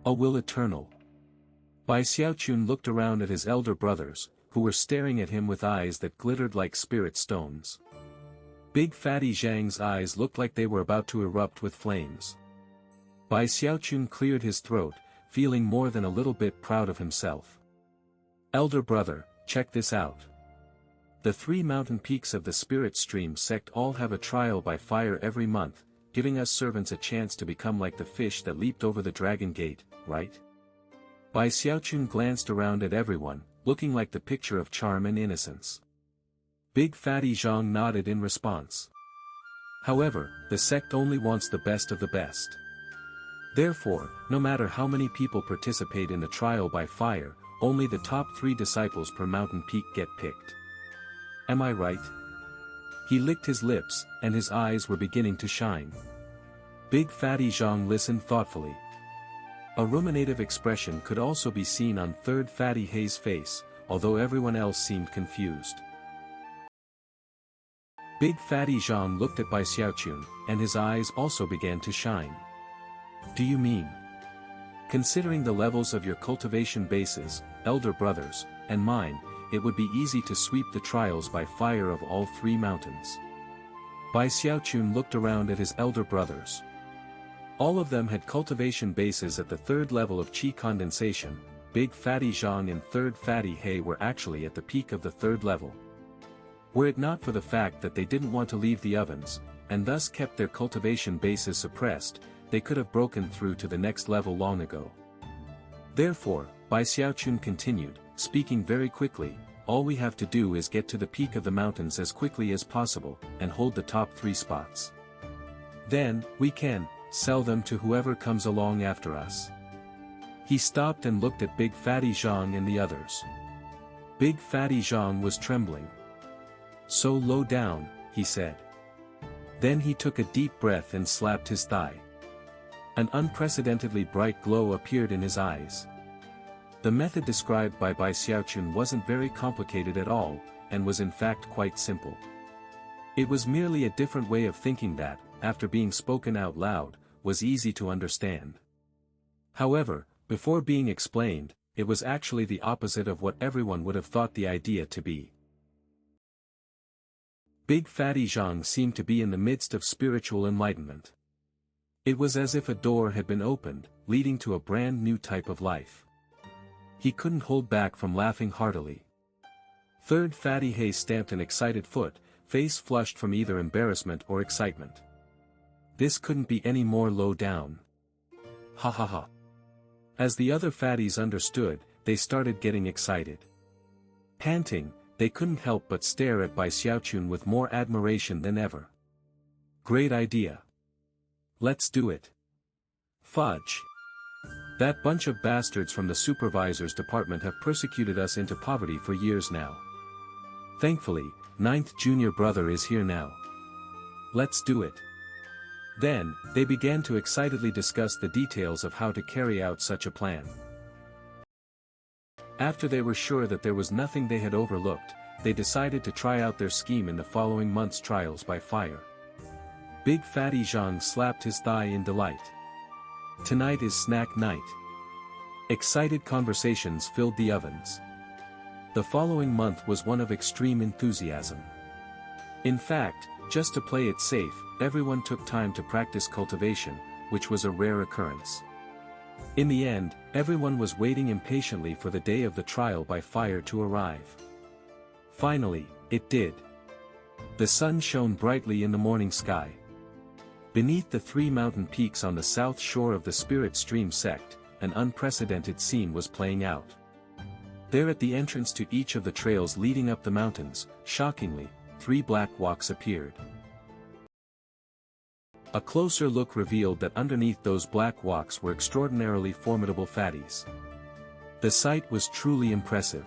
A will eternal. Bai Xiaochun looked around at his elder brothers, who were staring at him with eyes that glittered like spirit stones. Big Fatty Zhang's eyes looked like they were about to erupt with flames. Bai Xiaochun cleared his throat, feeling more than a little bit proud of himself. Elder brother, check this out. The 3 mountain peaks of the Spirit Stream sect all have a trial by fire every month, giving us servants a chance to become like the fish that leaped over the dragon gate, right? Bai Xiaochun glanced around at everyone, looking like the picture of charm and innocence. Big Fatty Zhang nodded in response. However, the sect only wants the best of the best. Therefore, no matter how many people participate in the trial by fire, only the top 3 disciples per mountain peak get picked. Am I right? He licked his lips, and his eyes were beginning to shine. Big Fatty Zhang listened thoughtfully. A ruminative expression could also be seen on Third Fatty Hei's face, although everyone else seemed confused. Big Fatty Zhang looked at Bai Xiaochun, and his eyes also began to shine. Do you mean? Considering the levels of your cultivation bases, elder brothers, and mine, it would be easy to sweep the trials by fire of all 3 mountains. Bai Xiaochun looked around at his elder brothers. All of them had cultivation bases at the 3rd level of Qi Condensation. Big Fatty Zhang and Third Fatty Hei were actually at the peak of the 3rd level. Were it not for the fact that they didn't want to leave the ovens, and thus kept their cultivation bases suppressed, they could have broken through to the next level long ago. Therefore, Bai Xiaochun continued, speaking very quickly, all we have to do is get to the peak of the mountains as quickly as possible, and hold the top 3 spots. Then, we can sell them to whoever comes along after us. He stopped and looked at Big Fatty Zhang and the others. Big Fatty Zhang was trembling. So low down, he said. Then he took a deep breath and slapped his thigh. An unprecedentedly bright glow appeared in his eyes. The method described by Bai Xiaochun wasn't very complicated at all, and was in fact quite simple. It was merely a different way of thinking that, after being spoken out loud, was easy to understand. However, before being explained, it was actually the opposite of what everyone would have thought the idea to be. Big Fatty Zhang seemed to be in the midst of spiritual enlightenment. It was as if a door had been opened, leading to a brand new type of life. He couldn't hold back from laughing heartily. Third Fatty Hei stamped an excited foot, face flushed from either embarrassment or excitement. This couldn't be any more low down. Ha ha ha. As the other fatties understood, they started getting excited. Panting, they couldn't help but stare at Bai Xiaochun with more admiration than ever. Great idea. Let's do it. Fudge. That bunch of bastards from the supervisor's department have persecuted us into poverty for years now. Thankfully, 9th junior brother is here now. Let's do it. Then, they began to excitedly discuss the details of how to carry out such a plan. After they were sure that there was nothing they had overlooked, they decided to try out their scheme in the following month's trials by fire. Big Fatty Zhang slapped his thigh in delight. Tonight is snack night. Excited conversations filled the ovens. The following month was one of extreme enthusiasm. In fact, just to play it safe, everyone took time to practice cultivation, which was a rare occurrence. In the end, everyone was waiting impatiently for the day of the trial by fire to arrive. Finally, it did. The sun shone brightly in the morning sky. Beneath the 3 mountain peaks on the south shore of the Spirit Stream sect, an unprecedented scene was playing out. There at the entrance to each of the trails leading up the mountains, shockingly, 3 black walks appeared. A closer look revealed that underneath those black walks were extraordinarily formidable fatties. The sight was truly impressive.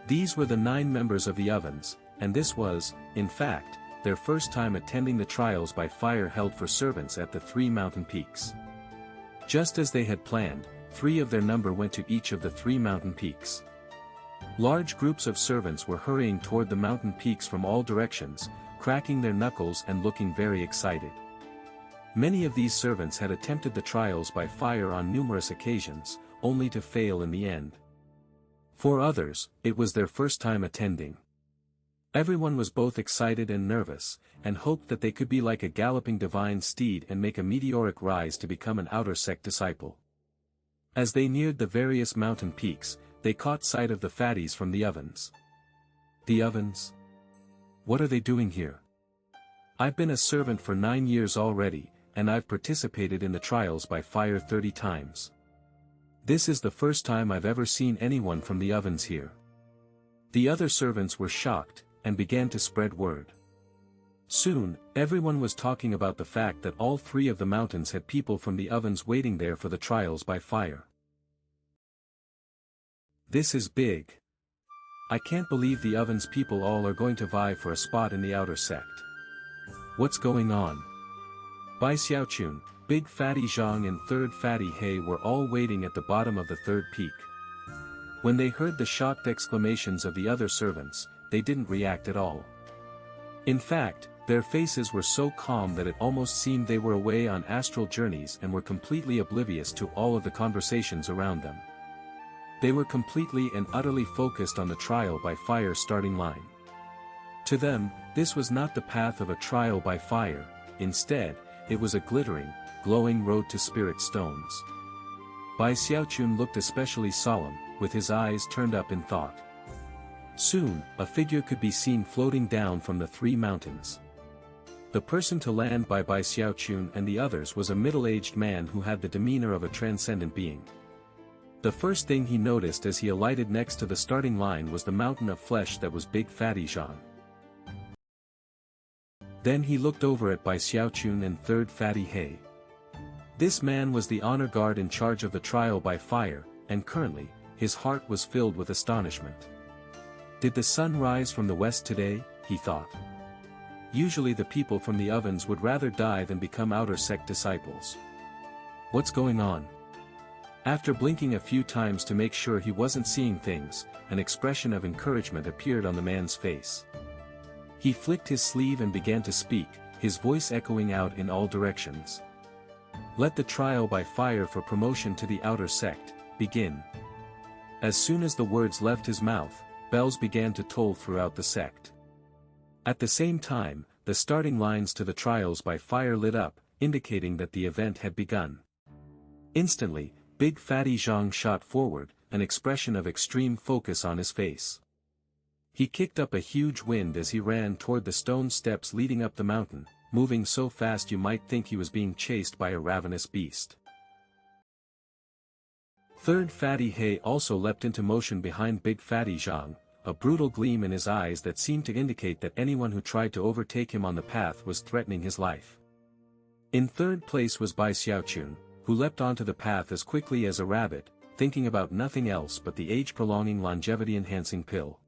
These were the 9 members of the ovens, and this was, in fact, their first time attending the trials by fire held for servants at the 3 mountain peaks. Just as they had planned, 3 of their number went to each of the 3 mountain peaks. Large groups of servants were hurrying toward the mountain peaks from all directions, cracking their knuckles and looking very excited. Many of these servants had attempted the trials by fire on numerous occasions, only to fail in the end. For others, it was their first time attending. Everyone was both excited and nervous, and hoped that they could be like a galloping divine steed and make a meteoric rise to become an Outer Sect disciple. As they neared the various mountain peaks, they caught sight of the fatties from the ovens. The ovens? What are they doing here? I've been a servant for 9 years already, and I've participated in the trials by fire 30 times. This is the first time I've ever seen anyone from the ovens here. The other servants were shocked, and began to spread word. Soon, everyone was talking about the fact that all 3 of the mountains had people from the ovens waiting there for the trials by fire. This is big. I can't believe the ovens people all are going to vie for a spot in the Outer Sect. What's going on? Bai Xiaochun, Big Fatty Zhang and Third Fatty He were all waiting at the bottom of the 3rd peak. When they heard the shocked exclamations of the other servants, they didn't react at all. In fact, their faces were so calm that it almost seemed they were away on astral journeys and were completely oblivious to all of the conversations around them. They were completely and utterly focused on the trial by fire starting line. To them, this was not the path of a trial by fire, instead, it was a glittering, glowing road to spirit stones. Bai Xiaochun looked especially solemn, with his eyes turned up in thought. Soon, a figure could be seen floating down from the 3 mountains. The person to land by Bai Xiaochun and the others was a middle-aged man who had the demeanor of a transcendent being. The first thing he noticed as he alighted next to the starting line was the mountain of flesh that was Big Fatty Zhang. Then he looked over at Bai Xiaochun and Third Fatty He. This man was the honor guard in charge of the trial by fire, and currently, his heart was filled with astonishment. Did the sun rise from the west today, he thought. Usually the people from the ovens would rather die than become Outer Sect disciples. What's going on? After blinking a few times to make sure he wasn't seeing things, an expression of encouragement appeared on the man's face. He flicked his sleeve and began to speak, his voice echoing out in all directions. Let the trial by fire for promotion to the Outer Sect begin. As soon as the words left his mouth, bells began to toll throughout the sect. At the same time, the starting lines to the trials by fire lit up, indicating that the event had begun. Instantly, Big Fatty Zhang shot forward, an expression of extreme focus on his face. He kicked up a huge wind as he ran toward the stone steps leading up the mountain, moving so fast you might think he was being chased by a ravenous beast. Third Fatty He also leapt into motion behind Big Fatty Zhang, a brutal gleam in his eyes that seemed to indicate that anyone who tried to overtake him on the path was threatening his life. In 3rd place was Bai Xiaochun, who leapt onto the path as quickly as a rabbit, thinking about nothing else but the age-prolonging longevity-enhancing pill.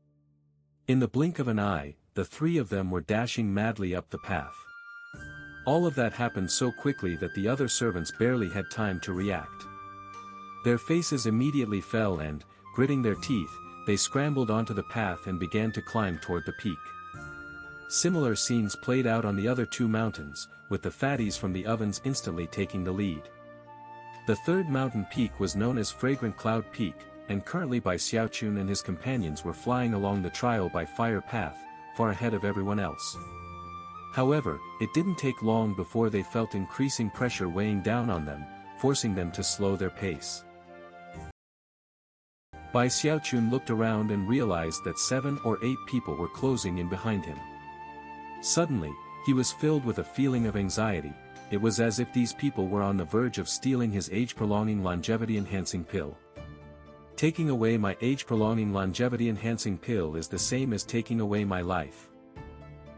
In the blink of an eye, the 3 of them were dashing madly up the path. All of that happened so quickly that the other servants barely had time to react. Their faces immediately fell and, gritting their teeth, they scrambled onto the path and began to climb toward the peak. Similar scenes played out on the other 2 mountains, with the fatties from the ovens instantly taking the lead. The 3rd mountain peak was known as Fragrant Cloud Peak, and currently Bai Xiaochun and his companions were flying along the trial by fire path, far ahead of everyone else. However, it didn't take long before they felt increasing pressure weighing down on them, forcing them to slow their pace. Bai Xiaochun looked around and realized that 7 or 8 people were closing in behind him. Suddenly, he was filled with a feeling of anxiety. It was as if these people were on the verge of stealing his age-prolonging longevity-enhancing pill. Taking away my age-prolonging longevity-enhancing pill is the same as taking away my life.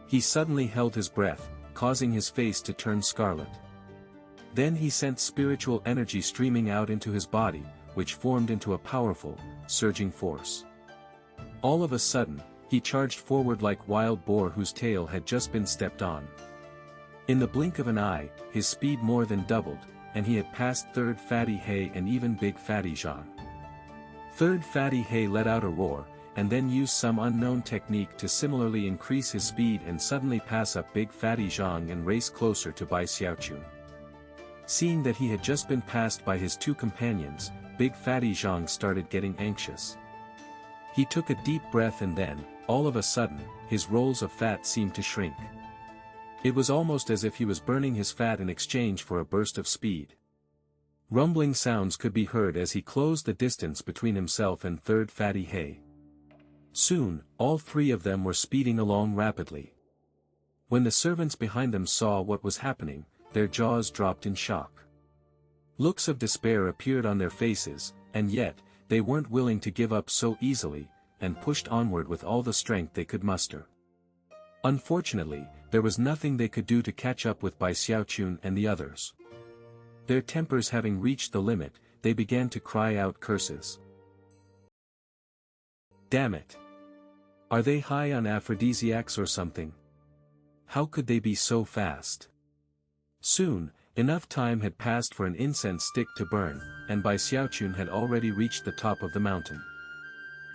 He suddenly held his breath, causing his face to turn scarlet. Then he sent spiritual energy streaming out into his body, which formed into a powerful, surging force. All of a sudden, he charged forward like wild boar whose tail had just been stepped on. In the blink of an eye, his speed more than doubled, and he had passed Third Fatty He and even Big Fatty Zhang. Third Fatty He let out a roar, and then used some unknown technique to similarly increase his speed and suddenly pass up Big Fatty Zhang and race closer to Bai Xiaochun. Seeing that he had just been passed by his two companions, Big Fatty Zhang started getting anxious. He took a deep breath and then, all of a sudden, his rolls of fat seemed to shrink. It was almost as if he was burning his fat in exchange for a burst of speed. Rumbling sounds could be heard as he closed the distance between himself and Third Fatty He. Soon, all three of them were speeding along rapidly. When the servants behind them saw what was happening, their jaws dropped in shock. Looks of despair appeared on their faces, and yet, they weren't willing to give up so easily, and pushed onward with all the strength they could muster. Unfortunately, there was nothing they could do to catch up with Bai Xiaochun and the others. Their tempers having reached the limit, they began to cry out curses. Damn it! Are they high on aphrodisiacs or something? How could they be so fast? Soon, enough time had passed for an incense stick to burn, and Bai Xiaochun had already reached the top of the mountain.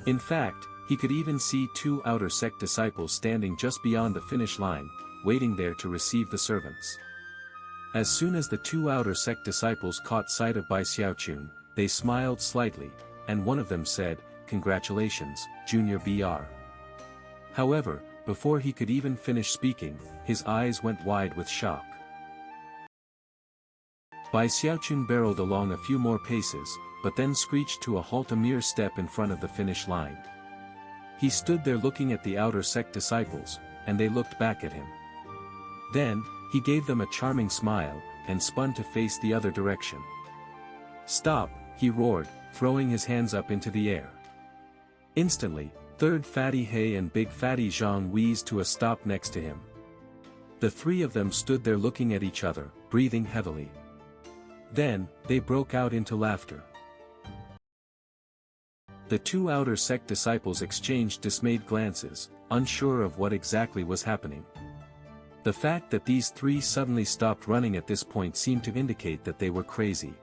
In fact, he could even see two Outer Sect disciples standing just beyond the finish line, waiting there to receive the servants. As soon as the two Outer Sect disciples caught sight of Bai Xiaochun, they smiled slightly, and one of them said, "Congratulations, Junior Br." However, before he could even finish speaking, his eyes went wide with shock. Bai Xiaochun barreled along a few more paces, but then screeched to a halt a mere step in front of the finish line. He stood there looking at the Outer Sect disciples, and they looked back at him. Then, he gave them a charming smile, and spun to face the other direction. "Stop!" he roared, throwing his hands up into the air. Instantly, Third Fatty He and Big Fatty Zhang wheezed to a stop next to him. The three of them stood there looking at each other, breathing heavily. Then, they broke out into laughter. The two Outer Sect disciples exchanged dismayed glances, unsure of what exactly was happening. The fact that these three suddenly stopped running at this point seemed to indicate that they were crazy.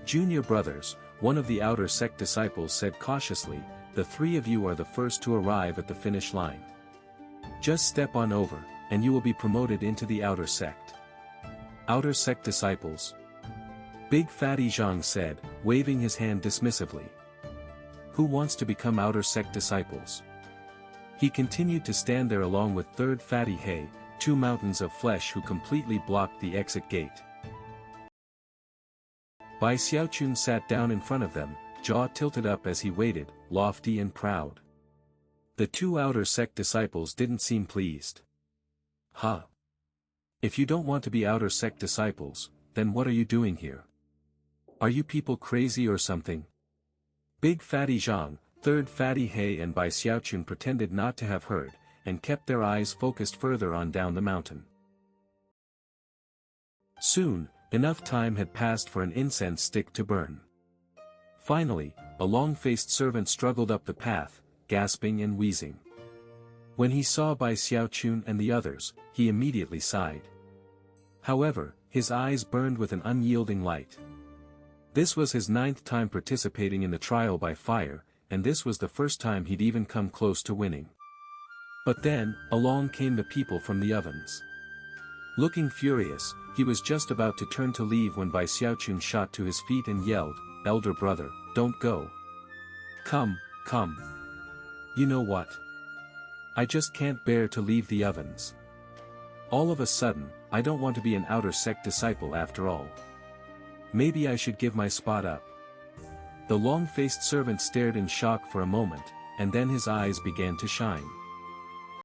"Junior brothers," one of the Outer Sect disciples said cautiously, "the three of you are the first to arrive at the finish line. Just step on over, and you will be promoted into the Outer Sect." "Outer Sect disciples?" Big Fatty Zhang said, waving his hand dismissively. "Who wants to become Outer Sect disciples?" He continued to stand there along with Third Fatty He, two mountains of flesh who completely blocked the exit gate. Bai Xiaochun sat down in front of them, jaw tilted up as he waited, lofty and proud. The two Outer Sect disciples didn't seem pleased. "Huh? If you don't want to be Outer Sect disciples, then what are you doing here? Are you people crazy or something?" Big Fatty Zhang, Third Fatty He and Bai Xiaochun pretended not to have heard, and kept their eyes focused further on down the mountain. Soon, enough time had passed for an incense stick to burn. Finally, a long-faced servant struggled up the path, gasping and wheezing. When he saw Bai Xiaochun and the others, he immediately sighed. However, his eyes burned with an unyielding light. This was his 9th time participating in the trial by fire, and this was the first time he'd even come close to winning. But then, along came the people from the ovens. Looking furious, he was just about to turn to leave when Bai Xiaochun shot to his feet and yelled, "Elder brother, don't go. Come, come. You know what? I just can't bear to leave the ovens. All of a sudden, I don't want to be an Outer Sect disciple after all. Maybe I should give my spot up." The long-faced servant stared in shock for a moment, and then his eyes began to shine.